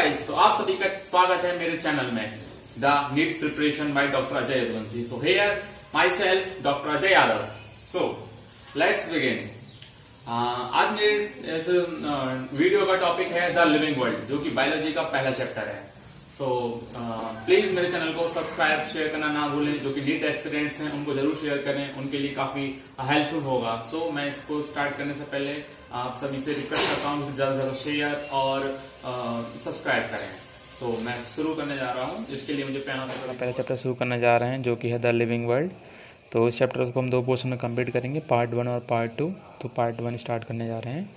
Guys, तो आप सभी का स्वागत है मेरे चैनल में the NEET preparation by doctor Ajay Yaduvanshi. So here myself doctor Ajay Yadav. So let's begin. आज मेरे इस वीडियो का टॉपिक है द लिविंग वर्ल्ड, जो कि बायोलॉजी का पहला चैप्टर है। सो प्लीज मेरे चैनल को सब्सक्राइब शेयर करना ना भूलें। जो कि नीट एस्पिरेंट्स हैं उनको जरूर शेयर करें, उनके लिए काफी हेल्पफुल होगा। सो मैं इसको स्टार्ट करने से पहले आप सभी से रिक्वेस्ट करता हूँ कि ज्यादा से ज्यादा शेयर और सब्सक्राइब करें। तो मैं शुरू करने जा रहा हूँ। इसके लिए मुझे पहला चैप्टर शुरू करने जा रहे हैं, जो कि है द लिविंग वर्ल्ड। तो इस चैप्टर को हम दो पोर्शन में कंप्लीट करेंगे, पार्ट 1 और पार्ट 2। तो पार्ट 1 स्टार्ट करने जा रहे हैं।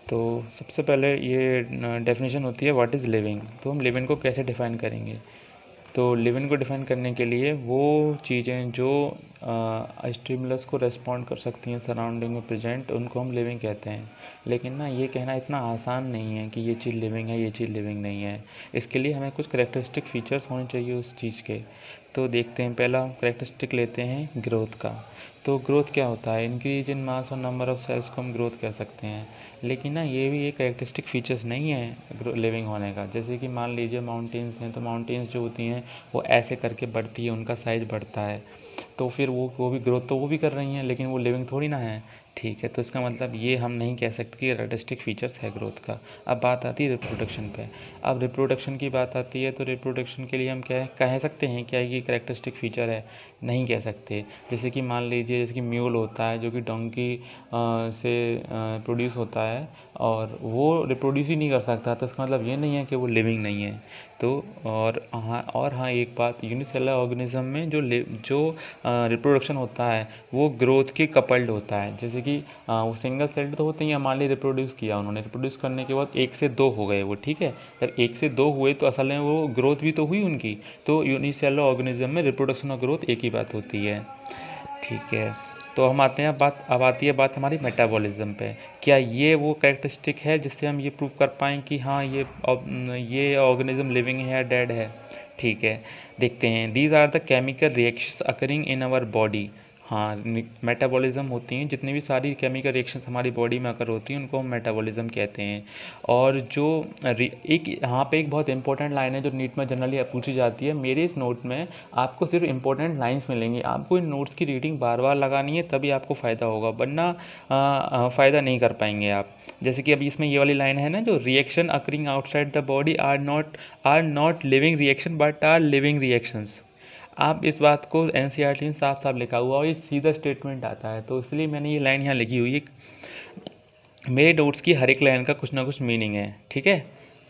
तो सबसे पहले ये डेफिनेशन होती है व्हाट इज़ लिविंग। तो हम लिविंग को कैसे डिफ़ाइन करेंगे। तो लिविंग को डिफ़ाइन करने के लिए वो चीज़ें जो स्टिमुलस को रेस्पॉन्ड कर सकती हैं सराउंडिंग में प्रेजेंट, उनको हम लिविंग कहते हैं। लेकिन ना ये कहना इतना आसान नहीं है कि ये चीज़ लिविंग है, ये चीज़ लिविंग नहीं है। इसके लिए हमें कुछ करेक्टरिस्टिक फीचर्स होने चाहिए उस चीज़ के। तो देखते हैं, पहला करेक्टरिस्टिक लेते हैं ग्रोथ का। तो ग्रोथ क्या होता है, इंक्रीज इन मास और नंबर ऑफ सेल्स को हम ग्रोथ कह सकते हैं। लेकिन ना ये भी एक करेक्टरिस्टिक फीचर्स नहीं है लिविंग होने का। जैसे कि मान लीजिए माउंटेन्स हैं, तो माउंटेन्स जो होती हैं वो ऐसे करके बढ़ती है, उनका साइज़ बढ़ता है। तो फिर वो भी ग्रोथ तो वो भी कर रही हैं, लेकिन वो लिविंग थोड़ी ना है। ठीक है, तो इसका मतलब ये हम नहीं कह सकते कि करेक्टरिस्टिक फीचर्स है ग्रोथ का। अब बात आती है रिप्रोडक्शन पे। अब रिप्रोडक्शन की बात आती है, तो रिप्रोडक्शन के लिए हम क्या कह सकते हैं क्या ये करेक्टरिस्टिक फीचर है? नहीं कह सकते। जैसे कि मान लीजिए, जैसे कि म्यूल होता है जो कि डोंकी से प्रोड्यूस होता है और वो रिप्रोड्यूस ही नहीं कर सकता, तो इसका मतलब ये नहीं है कि वो लिविंग नहीं है। तो और हाँ एक बात, यूनिसेलुलर ऑर्गेनिज्म में जो रिप्रोडक्शन होता है वो ग्रोथ के कपल्ड होता है। जैसे कि वो सिंगल सेल्ड तो होते हैं, मान ली रिप्रोड्यूस किया उन्होंने, रिप्रोड्यूस करने के बाद 1 से 2 हो गए वो, ठीक है। जब 1 से 2 हुए तो असल में वो ग्रोथ भी तो हुई उनकी। तो यूनिसेलुलर ऑर्गेनिज्म में रिप्रोडक्शन और ग्रोथ एक ही बात होती है, ठीक है। तो हम आते हैं अब आती है बात हमारी मेटाबॉलिज्म पे। क्या ये वो कैरेक्टरिस्टिक है जिससे हम ये प्रूव कर पाएँ कि हाँ ये ऑर्गेनिज्म लिविंग है या डेड है? ठीक है, देखते हैं। These are the chemical reactions occurring in our body. हाँ, मेटाबॉलिज्म होती हैं जितनी भी सारी केमिकल रिएक्शंस हमारी बॉडी में अकर होती हैं, उनको हम मेटाबॉलिज्म कहते हैं। और जो एक यहाँ पे एक बहुत इंपॉर्टेंट लाइन है जो नीट में जनरली पूछी जाती है। मेरे इस नोट में आपको सिर्फ इंपॉर्टेंट लाइंस मिलेंगी, आपको इन नोट्स की रीडिंग बार बार लगानी है, तभी आपको फ़ायदा होगा, वरना फ़ायदा नहीं कर पाएंगे आप। जैसे कि अभी इसमें ये वाली लाइन है ना, जो reaction occurring outside the body are not living reaction but are living reactions. आप इस बात को एनसीईआरटी में साफ साफ लिखा हुआ और ये सीधा स्टेटमेंट आता है, तो इसलिए मैंने ये लाइन यहाँ लिखी हुई है। मेरे नोट्स की हर एक लाइन का कुछ ना कुछ मीनिंग है, ठीक है।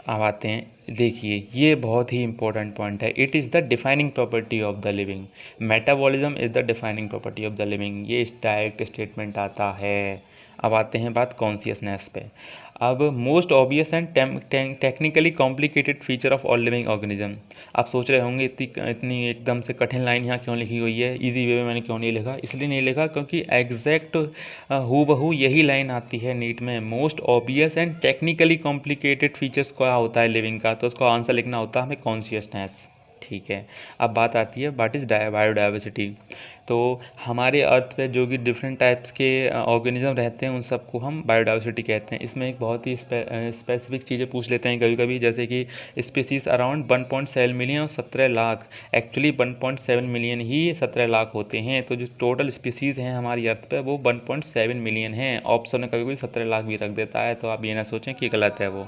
अब आते हैं, देखिए ये बहुत ही इंपॉर्टेंट पॉइंट है। It is the defining property of the living. Metabolism is the defining property of the living, ये इस डायरेक्ट स्टेटमेंट आता है। अब आते हैं बात कॉन्शियसनेस पे। अब most obvious and technically complicated feature of all living organism. आप सोच रहे होंगे इतनी एकदम से कठिन लाइन यहाँ क्यों लिखी हुई है, इजी वे में मैंने क्यों नहीं लिखा। इसलिए नहीं लिखा क्योंकि एग्जैक्ट हूबहू यही लाइन आती है नीट में। Most obvious and technically complicated features क्या होता है लिविंग का, तो उसका आंसर लिखना होता है हमें कॉन्शियसनेस, ठीक है। अब बात आती है व्हाट इज़ बायोडाइवर्सिटी। तो हमारे अर्थ पे जो कि डिफरेंट टाइप्स के ऑर्गेनिज्म रहते हैं, उन सबको हम बायोडाइवर्सिटी कहते हैं। इसमें एक बहुत ही स्पेसिफिक चीज़ें पूछ लेते हैं कभी कभी, जैसे कि स्पीसीज अराउंड 1.7 मिलियन और 17 लाख। एक्चुअली 1.7 मिलियन ही 17 लाख होते हैं। तो जो टोटल स्पीसीज़ हैं हमारी अर्थ पे वो 1.7 मिलियन हैं। ऑप्शन में कभी कभी 17 लाख भी रख देता है, तो आप ये ना सोचें कि गलत है वो,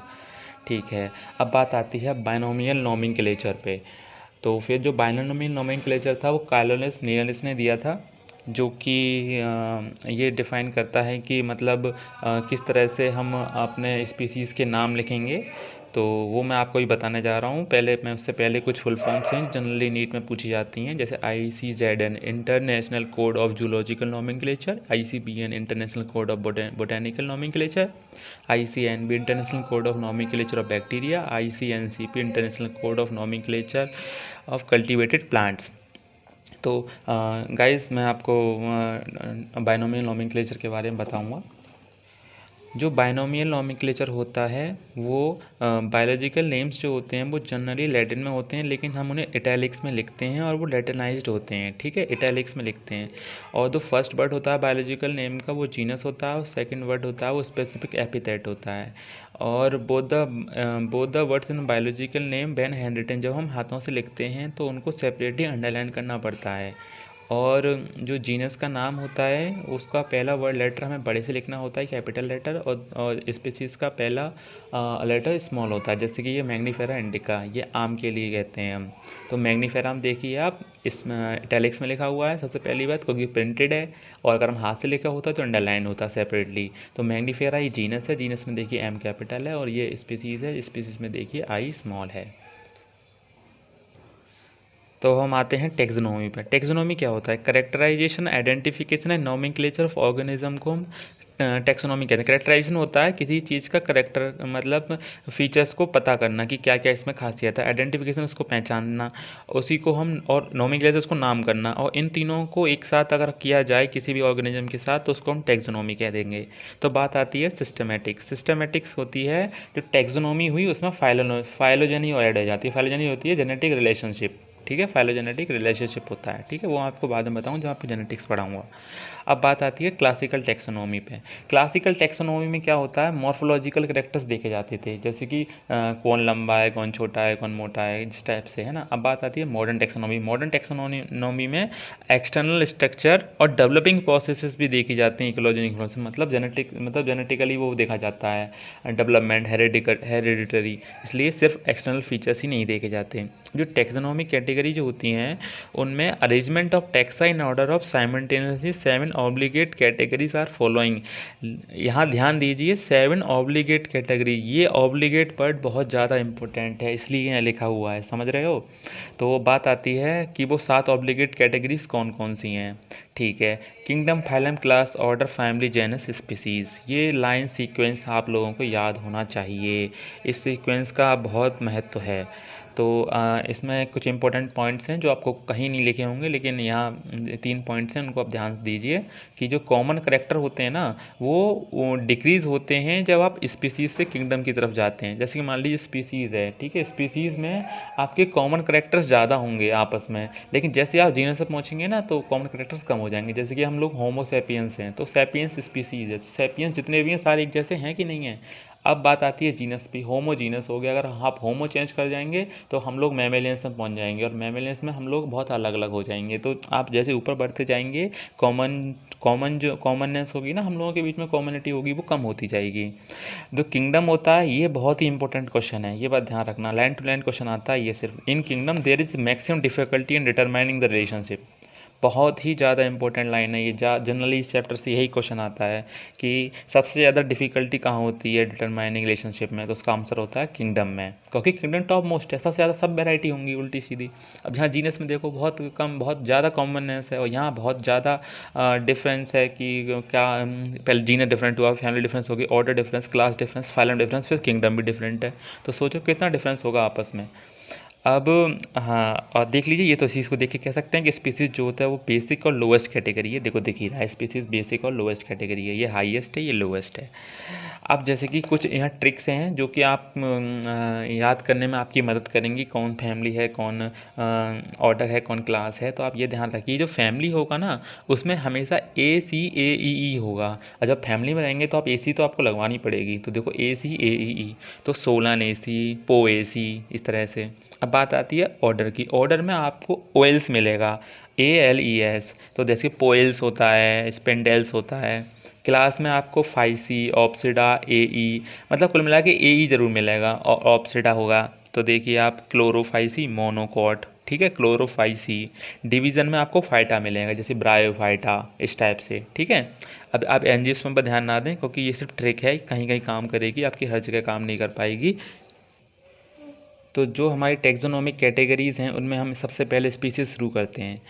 ठीक है। अब बात आती है बायनोमियल नोमेनक्लेचर पे। तो फिर जो बायनोमियल नोमेनक्लेचर था वो कार्लोनिस लीनियस ने दिया था, जो कि ये डिफ़ाइन करता है कि मतलब किस तरह से हम अपने स्पीसीज़ के नाम लिखेंगे। तो वो मैं आपको ही बताने जा रहा हूँ। मैं उससे पहले कुछ फुल फॉर्म्स हैं जनरली नीट में पूछी जाती हैं, जैसे ICZN international code of zoological nomenclature, ICBN international code of botanical nomenclature, ICNB international code of nomenclature of bacteria, ICNCP international code of nomenclature of cultivated plants. तो guys मैं आपको binomial nomenclature के बारे में बताऊंगा। जो बाइनोमियल नोमेनक्लेचर होता है वो बायोलॉजिकल नेम्स जो होते हैं वो जनरली लैटिन में होते हैं, लेकिन हम उन्हें इटैलिक्स में लिखते हैं और वो लैटिनाइज्ड होते हैं, ठीक है, इटैलिक्स में लिखते हैं। और जो फर्स्ट वर्ड होता है बायोलॉजिकल नेम का वो जीनस होता है और सेकंड वर्ड होता है वो स्पेसिफिक एपिथेट होता है। और both the words in biological name when handwritten, जब हम हाथों से लिखते हैं तो उनको सेपरेटली अंडरलाइन करना पड़ता है। और जो जीनस का नाम होता है उसका पहला वर्ड लेटर हमें बड़े से लिखना होता है, कैपिटल लेटर, और स्पीसीज़ का पहला लेटर स्मॉल होता है। जैसे कि ये मैग्नीफेरा इंडिका, ये आम के लिए कहते हैं हम। तो मैग्नीफेरा हम देखिए आप, इसमें इटैलिक्स में लिखा हुआ है सबसे पहली बात, क्योंकि प्रिंटेड है, और अगर हम हाथ से लिखा होता तो अंडरलाइन होता सेपरेटली। तो मैग्नीफेरा ये जीनस है, जीनस में देखिए एम कैपिटल है, और ये स्पीसीज़ है, स्पीसीज़ में देखिए आई स्मॉल है। तो हम आते हैं टेक्सोनोमी पर। टेक्सोनोमी क्या होता है? Characterization, identification and nomenclature of organism को हम टेक्सोनोमी कहते हैं। करेक्टराइजेशन होता है किसी चीज़ का करेक्टर, मतलब फीचर्स को पता करना कि क्या क्या इसमें खासियत है। आइडेंटिफिकेशन उसको पहचानना, उसी को हम, और नोमेनक्लेचर उसको नाम करना, और इन तीनों को एक साथ अगर किया जाए किसी भी ऑर्गेनिज्म के साथ तो उसको हम टेक्सोनोमी कह देंगे। तो बात आती है सिस्टमेटिक्स। सिस्टमेटिक्स होती है जो टेक्सोनोमी हुई उसमें फाइलोजेनी और ऐड हो जाती है। फाइलोजेनी होती है जेनेटिक रिलेशनशिप, ठीक है, फाइलोजेनेटिक रिलेशनशिप होता है, ठीक है, वो आपको बाद में बताऊँ जब आपको जेनेटिक्स पढ़ाऊँगा। अब बात आती है क्लासिकल टेक्सोनोमी पे। क्लासिकल टेक्सोनोमी में क्या होता है? मॉर्फोलॉजिकल कैरेक्टर्स देखे जाते थे, जैसे कि कौन लंबा है, कौन छोटा है, कौन मोटा है, इस टाइप से, है ना। अब बात आती है मॉडर्न टेक्सोनोमी। मॉडर्न टेक्सोनोमी में एक्सटर्नल स्ट्रक्चर और डेवलपिंग प्रोसेसेस भी देखी जाती हैं। इकोलॉजी इन्फ्लुएंस मतलब जेनेटिकली वो देखा जाता है, डेवलपमेंट, हेरिडिटरी, इसलिए सिर्फ एक्सटर्नल फीचर्स ही नहीं देखे जाते। जो टेक्सोनोमी कैटेगरी जो होती हैं उनमें arrangement of taxa in order of simultaneously 7 obligate categories are following. यहाँ ध्यान दीजिए 7 ऑब्लिगेट कैटेगरी, ये ऑब्लिगेट वर्ड बहुत ज़्यादा इंपॉर्टेंट है, इसलिए यहाँ लिखा हुआ है, समझ रहे हो। तो बात आती है कि वो 7 ऑब्लिगेट कैटेगरीज कौन कौन सी हैं, ठीक है। Kingdom, phylum, class, order, family, genus, species, ये लाइन सीक्वेंस आप लोगों को याद होना चाहिए। इस सीक्वेंस का बहुत महत्व है। तो इसमें कुछ इंपॉर्टेंट पॉइंट्स हैं जो आपको कहीं नहीं लिखे होंगे, लेकिन यहाँ 3 पॉइंट्स हैं, उनको आप ध्यान दीजिए कि जो कॉमन करेक्टर होते हैं ना वो डिक्रीज़ होते हैं जब आप स्पीसीज़ से किंगडम की तरफ जाते हैं। जैसे कि मान लीजिए स्पीसीज़ है, ठीक है, स्पीसीज़ में आपके कॉमन करेक्टर्स ज़्यादा होंगे आपस में, लेकिन जैसे आप जीनस तक पहुँचेंगे ना तो कॉमन करेक्टर्स कम हो जाएंगे। जैसे कि हम लोग होमो सैपियंस हैं, तो सैपियंस स्पीसीज़ है, तो सैपियंस जितने भी हैं सारे एक जैसे हैं कि नहीं हैं। अब बात आती है जीनस पे, होमो जीनस हो गया। अगर आप होमो चेंज कर जाएंगे तो हम लोग मैमेलियंस में पहुंच जाएंगे, और मैमेलियंस में हम लोग बहुत अलग अलग हो जाएंगे। तो आप जैसे ऊपर बढ़ते जाएंगे जो कॉमननेस होगी ना, हम लोगों के बीच में कॉमनिटी होगी, वो कम होती जाएगी। जो किंगडम होता है ये बहुत ही इंपॉर्टेंट क्वेश्चन है, ये बात ध्यान रखना, लाइन टू लाइन क्वेश्चन आता है ये सिर्फ। In kingdom there is maximum difficulty in determining the relationship, बहुत ही ज़्यादा इंपॉर्टेंट लाइन है ये। जनरली इस चैप्टर से यही क्वेश्चन आता है कि सबसे ज़्यादा डिफिकल्टी कहाँ होती है डिटरमाइनिंग रिलेशनशिप में, तो उसका आंसर होता है किंगडम में, क्योंकि किंगडम टॉप मोस्ट है, सबसे ज़्यादा सब वेराइटी होंगी उल्टी सीधी। अब यहाँ जीनस में देखो बहुत कम, बहुत ज़्यादा कॉमननेस है, और यहाँ बहुत ज़्यादा डिफरेंस है कि क्या, पहले जीनस डिफरेंट हुआ, फैमिली डिफरेंस होगी, order difference, class difference, phylum difference, फिर किंगडम भी डिफरेंट है। तो सोचो कितना डिफरेंस होगा आपस में। अब हाँ, और देख लीजिए, ये तो चीज़ को देख के कह सकते हैं कि स्पीसीज़ जो होता है वो बेसिक और लोवेस्ट कैटेगरी है। देखो देखिए रहा है, स्पीसीज़ बेसिक और लोवेस्ट कैटेगरी है, ये हाईएस्ट है, ये लोवेस्ट है। अब जैसे कि कुछ यहाँ ट्रिक्स हैं जो कि आप याद करने में आपकी मदद करेंगी, कौन फैमिली है, कौन ऑर्डर है, कौन क्लास है। तो आप ये ध्यान रखिए, जो फैमिली होगा ना उसमें हमेशा ACAEE होगा, और जब फैमिली में रहेंगे तो आप AC तो आपको लगवानी पड़ेगी। तो देखो ACAEE, तो सोलन AC, पो AC, इस तरह से। अब बात आती है ऑर्डर की। ऑर्डर में आपको ओएल्स मिलेगा, ALES, तो जैसे पोएल्स होता है, स्पेंडेल्स होता है। क्लास में आपको फाइसी, ऑप्सिडा, AE, मतलब कुल मिला के AE जरूर मिलेगा, और ऑप्सिडा होगा तो देखिए आप क्लोरोफाइसी, मोनोकॉट, ठीक है, क्लोरोफाइसी। डिवीज़न में आपको फाइटा मिलेगा, जैसे ब्रायोफाइटा, इस टाइप से, ठीक है। अब आप एंजियोस्पर्म पर ध्यान ना दें, क्योंकि ये सिर्फ ट्रिक है, कहीं कहीं काम करेगी, आपकी हर जगह काम नहीं कर पाएगी। तो जो हमारी टेक्सोनोमिक कैटेगरीज़ हैं उनमें हम सबसे पहले स्पीसीज शुरू करते हैं।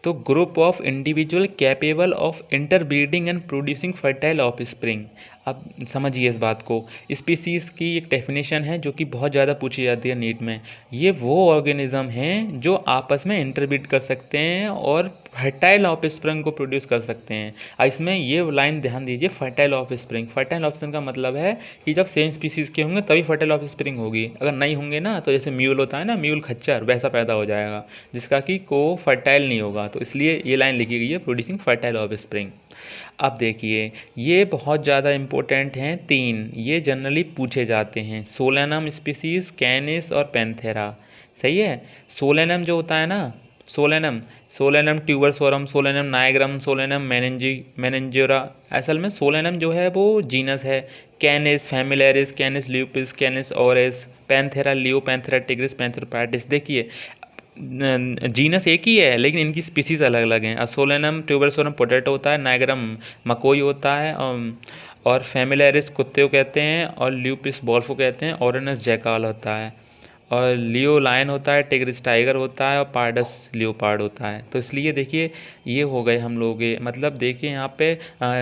तो group of individual capable of interbreeding and producing fertile of spring. अब समझिए इस बात को। स्पीसीज़ की एक डेफिनेशन है जो कि बहुत ज़्यादा पूछी जाती है नीट में। ये वो ऑर्गेनिज्म हैं जो आपस में इंटरब्रीड कर सकते हैं और फर्टाइल ऑफस्प्रिंग को प्रोड्यूस कर सकते हैं। इसमें ये लाइन ध्यान दीजिए, फर्टाइल ऑफस्प्रिंग। फर्टाइल ऑफस्प्रिंग का मतलब है कि जब सेम स्पीसीज़ के होंगे तभी फर्टाइल ऑफस्प्रिंग होगी। अगर नहीं होंगे ना तो जैसे म्यूल होता है ना, म्यूल खच्चर, वैसा पैदा हो जाएगा जिसका कि को फर्टाइल नहीं होगा। तो इसलिए ये लाइन लिखी गई है, प्रोड्यूसिंग फर्टाइल ऑफस्प्रिंग। अब देखिए ये बहुत ज़्यादा इम्पोर्टेंट हैं, 3 ये जनरली पूछे जाते हैं, सोलेनम स्पीसीज़, कैनिस और पैंथेरा। सही है। सोलेनम जो होता है ना, solanum solanum tuberosum, solanum nigrum, solanum मेनेंजियोरा, असल में सोलेनम जो है वो जीनस है। Canis familiaris, canis lupus, canis aureus, panthera leo, panthera tigris, panthera pardus. देखिए जीनस एक ही है लेकिन इनकी स्पीसीज़ अलग अलग हैं। सोलेनम ट्यूबरसोरम पोटैटो होता है, नाइग्रम मकोई होता है, और फैमिलियरिस कुत्ते को कहते हैं, और ल्यूपिस बॉल्फो कहते हैं, ओरेनस जैकाल होता है, और लियो लायन होता है, टिग्रिस टाइगर होता है, और पार्डस लियोपार्ड होता है। तो इसलिए देखिए ये हो गए हम लोग के, मतलब देखिए यहाँ पे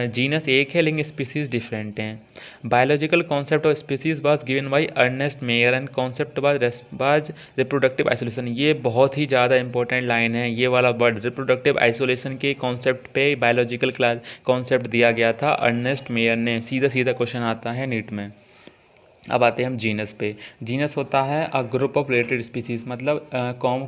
जीनस एक है लेकिन स्पीसीज़ डिफरेंट हैं। Biological concept of species was given by Ernest Mayr and concept was reproductive isolation. ये बहुत ही ज़्यादा इंपॉर्टेंट लाइन है, ये वाला वर्ड रिप्रोडक्टिव आइसोलेशन के कॉन्सेप्ट पे बायोलॉजिकल क्लास कॉन्सेप्ट दिया गया था अर्नेस्ट मेयर ने। सीधा सीधा क्वेश्चन आता है नीट में। अब आते हैं हम जीनस पे। जीनस होता है a group of related species, मतलब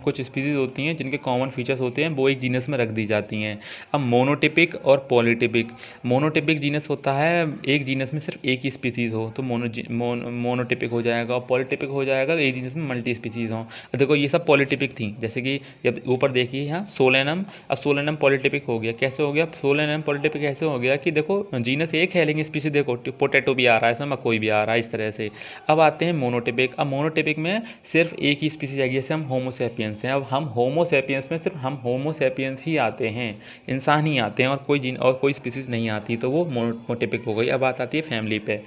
कुछ स्पीसीज़ होती हैं जिनके कॉमन फीचर्स होते हैं, वो एक जीनस में रख दी जाती हैं। अब मोनोटिपिक और पॉलीटिपिक। मोनोटिपिक जीनस होता है एक जीनस में सिर्फ एक ही स्पीसीज़ हो तो मोनोटिपिक हो जाएगा, और पॉलीटिपिक हो जाएगा एक जीनस में मल्टी स्पीसीज़ हों। देखो ये सब पॉलीटिपिक थी, जैसे कि जब ऊपर देखिए यहाँ सोलेनम, अब सोलेनम पॉलीटिपिक हो गया। कैसे हो गया सोलेनम पॉलीटिपिक? कैसे हो गया कि देखो जीनस एक है लेकिन स्पीसीज़ देखो पोटैटो भी आ रहा है इसमें, मकोई भी आ रहा है, इस तरह से। अब आते हैं मोनोटिपिक। अब मोनोटिपिक में सिर्फ एक ही स्पीसीज आएगी, जैसे हम होमोसेपियंस हैं। अब हम होमोसेपियंस में सिर्फ हम होमोसेपियंस ही आते हैं, इंसान ही आते हैं, और कोई स्पीसीज नहीं आती, तो वो मोनोटिपिक हो गई। अब बात आती है फैमिली पे।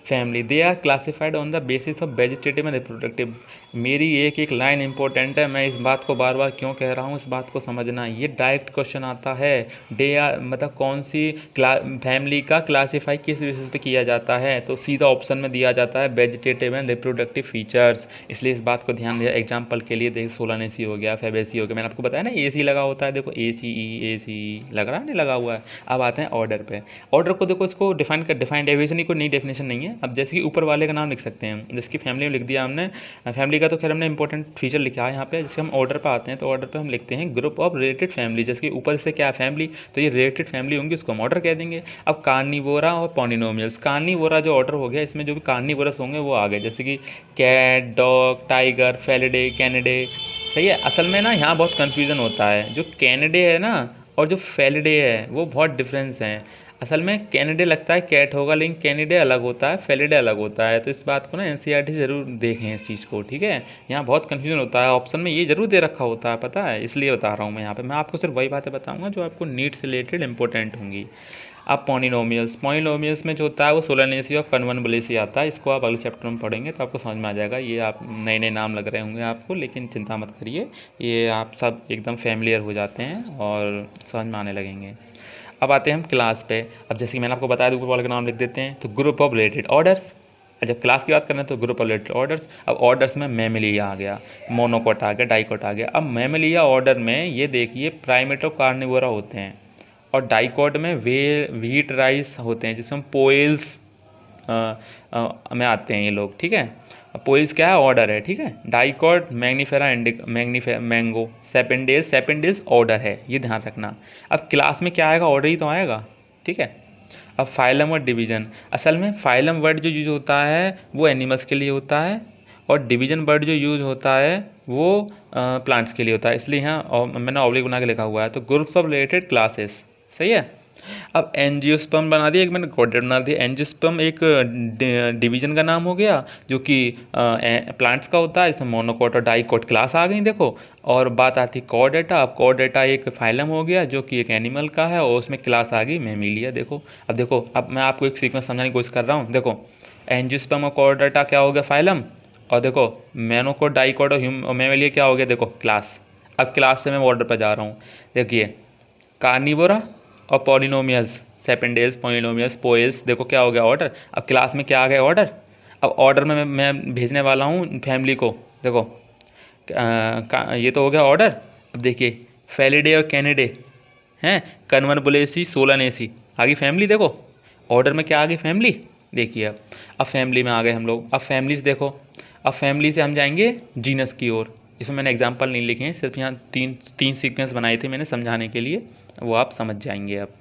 Family they are classified on the basis of vegetative and reproductive. मेरी एक लाइन इंपॉर्टेंट है, मैं इस बात को बार बार क्यों कह रहा हूँ, इस बात को समझना। ये डायरेक्ट क्वेश्चन आता है, डे आर मतलब कौन सी फैमिली का क्लासीफाई किस बेसिस पे किया जाता है, तो सीधा ऑप्शन में दिया जाता है वेजिटेटिव एंड रिप्रोडक्टिव फीचर्स। इसलिए इस बात को ध्यान दिया। एग्जाम्पल के लिए देखिए सोलानेसी हो गया, फेबेसी हो गया, मैंने आपको बताया ना ए सी लगा होता है, देखो ए लग रहा है, नहीं लगा हुआ है। अब आते हैं ऑर्डर पे। ऑर्डर को देखो, इसको डिफाइंड डेफिनेशन ही कोई नई डेफिनेशन नहीं है। अब जैसे कि ऊपर वाले का नाम लिख सकते हैं, जिसकी फैमिली में लिख दिया हमने, फैमिली का तो खैर हमने इंपॉर्टेंट फीचर लिखा है यहाँ पे। जैसे हम ऑर्डर पे आते हैं तो ऑर्डर पे हम लिखते हैं ग्रुप ऑफ रिलेटेड फैमिली, जैसे कि ऊपर से क्या फैमिली, तो ये रिलेटेड फैमिली होंगी, उसको हम ऑर्डर कह देंगे। अब कार्निवोरा और पॉलिनोमियल्स। कार्निवोरा जो ऑर्डर हो गया, इसमें जो भी कार्निवोरस होंगे वो आ गए, जैसे कि cat, dog, tiger, Felidae, Canidae. सही है। असल में ना यहाँ बहुत कन्फ्यूज़न होता है, जो कैनिडे है ना और जो फेलिडे है वो बहुत डिफरेंस हैं। असल में कैनिडे लगता है कैट होगा, लेकिन कैनिडे अलग होता है, फेलिडे अलग होता है। तो इस बात को ना एनसीईआरटी से ज़रूर देखें इस चीज़ को, ठीक है। यहाँ बहुत कन्फ्यूजन होता है, ऑप्शन में ये जरूर दे रखा होता है, पता है, इसलिए बता रहा हूँ मैं यहाँ पे। मैं आपको सिर्फ वही बातें बताऊँगा जो आपको नीट से रिलेटेड इंपॉर्टेंट होंगी। अब पॉलिनोमियल्स में जो होता है वो सोलानेसी और कन्वनबुलेसी आता है। इसको आप अगले चैप्टर में पढ़ेंगे तो आपको समझ में आ जाएगा। ये आप नए नए नाम लग रहे होंगे आपको, लेकिन चिंता मत करिए, ये आप सब एकदम फैमिलियर हो जाते हैं और समझ में आने लगेंगे। अब आते हैं हम क्लास पे। अब जैसे कि मैंने आपको बताया, ऊपर वाले का नाम लिख देते हैं, तो ग्रुप ऑफ रिलेटेड ऑर्डर्स। जब क्लास की बात करें तो ग्रुप ऑफ रिलेटेड ऑर्डर्स। अब ऑर्डर्स में मैमेलिया आ गया, मोनोकोट आ गया, डाइकोट आ गया। अब मैमेलिया ऑर्डर में ये देखिए प्राइमेट और कार्निवोरा होते हैं, और डाइकोट में व्हीट राइस होते हैं, जिसमें पोइल्स में आते हैं ये लोग, ठीक है। पोइल्स क्या है, ऑर्डर है, ठीक है। डाइकोट मैग्नीफेरा मैंगो, सेपेंडेस ऑर्डर है, ये ध्यान रखना। अब क्लास में क्या आएगा, ऑर्डर ही तो आएगा, ठीक है। अब फाइलम और डिवीज़न। असल में फाइलम वर्ड जो यूज होता है वो एनिमल्स के लिए होता है, और डिवीज़न वर्ड जो यूज होता है वो प्लांट्स के लिए होता है, इसलिए यहाँ मैंने ऑब्लिक बना के लिखा हुआ है। तो ग्रुप्स ऑफ रिलेटेड क्लासेस, सही है। अब एंजियोस्पर्म बना दिया, एक मैंने कोडेड बना दिया। एंजियोस्पर्म एक डिवीजन का नाम हो गया जो कि प्लांट्स का होता है, इसमें मोनोकोट और डाइकोट क्लास आ गई, देखो। और बात आती कॉर्डेटा। अब कॉर्डेटा एक फाइलम हो गया जो कि एक एनिमल का है, और उसमें क्लास आ गई मैमिलिया, देखो। अब देखो, अब मैं आपको एक सीक्वेंस समझाने की कोशिश कर रहा हूँ। देखो एंजियोस्पर्म और कॉर्डेटा क्या हो गया, फाइलम, और देखो मोनोकोट, डाइकोट और मैमिलिया क्या हो गया, देखो क्लास। अब क्लास से मैं ऑर्डर पर जा रहा हूँ, देखिए कार्निवोरा और पॉलिनोमियल्स, सेपेंडेल्स, पॉलिनोमियल्स, पोएल्स, देखो क्या हो गया ऑर्डर। अब क्लास में क्या आ गया ऑर्डर। अब ऑर्डर में मैं भेजने वाला हूँ फैमिली को, देखो ये तो हो गया ऑर्डर। अब देखिए फेलिडे और कैनिडे हैं, कन्वर्बुलेसी, सोलानेसी आ गई फैमिली। देखो ऑर्डर में क्या आ गई फैमिली, देखिए अब फैमिली में आ गए हम लोग। अब फैमिलीज देखो, अब फैमिली से हम जाएंगे जीनस की ओर। इसमें मैंने एग्जांपल नहीं लिखे हैं, सिर्फ यहाँ तीन सीक्वेंस बनाए थे मैंने समझाने के लिए, वो आप समझ जाएंगे अब,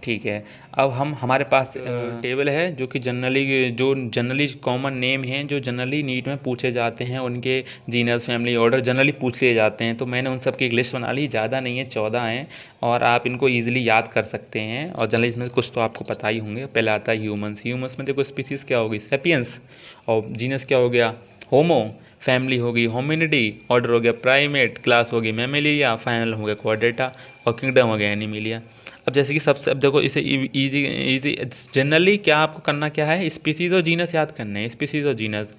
ठीक है। अब हमारे पास टेबल है जो कि जनरली कॉमन नेम हैं जो जनरली नीट में पूछे जाते हैं, उनके जीनस, फैमिली, ऑर्डर जनरली पूछ लिए जाते हैं। तो मैंने उन सब की एक लिस्ट बना ली, ज़्यादा नहीं है, 14 हैं, और आप इनको ईजिली याद कर सकते हैं। और जनरली इसमें कुछ तो आपको पता ही होंगे। पहले आता है ह्यूमंस में देखो स्पीसीज़ क्या होगी, सेपियंस, और जीनस क्या हो गया, होमो, फैमिली होगी होमिनिडी, ऑर्डर हो गया प्राइमेट, क्लास होगी मैमेलिया, फाइनल हो गया क्वाड्रेटा, और किंगडम हो गया एनिमिलिया। अब जैसे कि सबसे, अब देखो इसे इजी जनरली क्या आपको करना क्या है, स्पीसीज़ और जीनस याद करने हैं, स्पीसीज़ और genus.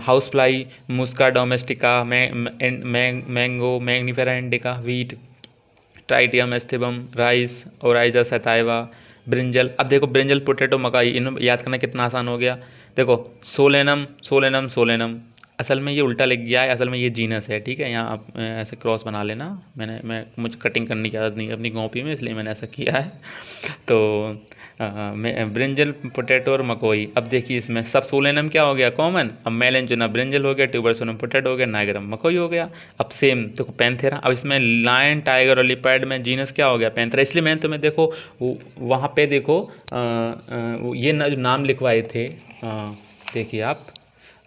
House fly, musca domestica, mango, mangifera indica, wheat, triticum aestivum, rice, oryza sativa, brinjal. अब देखो ब्रिंजल, पोटैटो, मकाई, इन याद करना कितना आसान हो गया। देखो सोलेनम, सोलेनम, सोलेनम, असल में ये उल्टा लिख गया है, असल में ये जीनस है, ठीक है। यहाँ आप ऐसे क्रॉस बना लेना, मुझे कटिंग करने की आदत नहीं है अपनी कॉपी में, इसलिए मैंने ऐसा किया है। तो ब्रिंजल, पोटैटो और मकोई। अब देखिए इसमें सब सोलेनम क्या हो गया कॉमन, अब मेलेंचुना ब्रिंजल हो गया, ट्यूबरसोनम पोटैटो हो गया, नाइगरम मकोई हो गया। अब सेम देखो पैंथेरा, अब इसमें लायन, टाइगर और लिपर्ड में जीनस क्या हो गया, पैंथेरा। इसलिए मैंने तुम्हें देखो वहाँ पे देखो ये जो नाम लिखवाए थे, देखिए आप,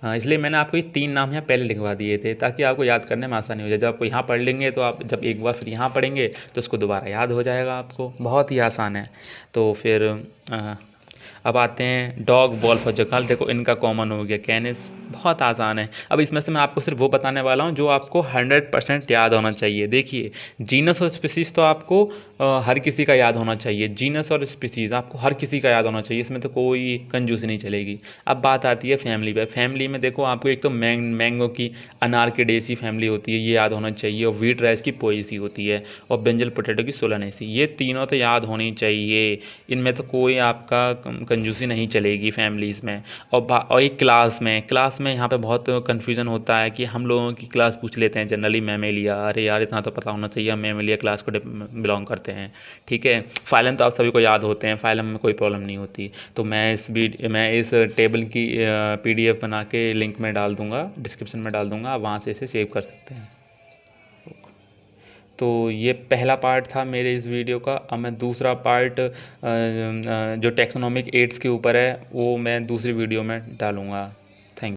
इसलिए मैंने आपको ये 3 नाम यहाँ पहले लिखवा दिए थे ताकि आपको याद करने में आसानी हो जाए। जब आपको यहाँ पढ़ लेंगे तो आप जब एक बार फिर यहाँ पढ़ेंगे तो उसको दोबारा याद हो जाएगा आपको, बहुत ही आसान है। तो फिर अब आते हैं डॉग, वॉल्फ और जकाल। देखो इनका कॉमन हो गया कैनिस, बहुत आसान है। अब इसमें से मैं आपको सिर्फ वो बताने वाला हूँ जो आपको 100% याद होना चाहिए। देखिए जीनस और स्पीसीज़ तो आपको हर किसी का याद होना चाहिए, जीनस और स्पीसीज़ आपको हर किसी का याद होना चाहिए, इसमें तो कोई कंजूसी नहीं चलेगी। अब बात आती है फैमिली पे। फैमिली में देखो आपको एक तो मैंगो की अनारकेडेसी फैमिली होती है, ये याद होना चाहिए, और व्हीट राइस की पोएसी होती है, और ब्रिंजल पोटैटो की सोलानेसी, ये तीनों तो याद होनी चाहिए। इनमें तो कोई आपका कंजूसी नहीं चलेगी फैमिलीज़ में। और एक क्लास में यहाँ पे बहुत कन्फ्यूज़न होता है कि हम लोगों की क्लास पूछ लेते हैं जनरली मैमेलिया, अरे यार इतना तो पता होना चाहिए, हम मैमेलिया क्लास को बिलोंग करते हैं, ठीक है। फाइलम तो आप सभी को याद होते हैं, फाइलम में कोई प्रॉब्लम नहीं होती। तो मैं इस टेबल की PDF बना के लिंक में डाल दूँगा, डिस्क्रिप्शन में डाल दूँगा, आप वहाँ से इसे सेव कर सकते हैं। तो ये पहला पार्ट था मेरे इस वीडियो का। अब मैं दूसरा पार्ट जो टैक्सोनॉमिक एड्स के ऊपर है वो मैं दूसरी वीडियो में डालूँगा।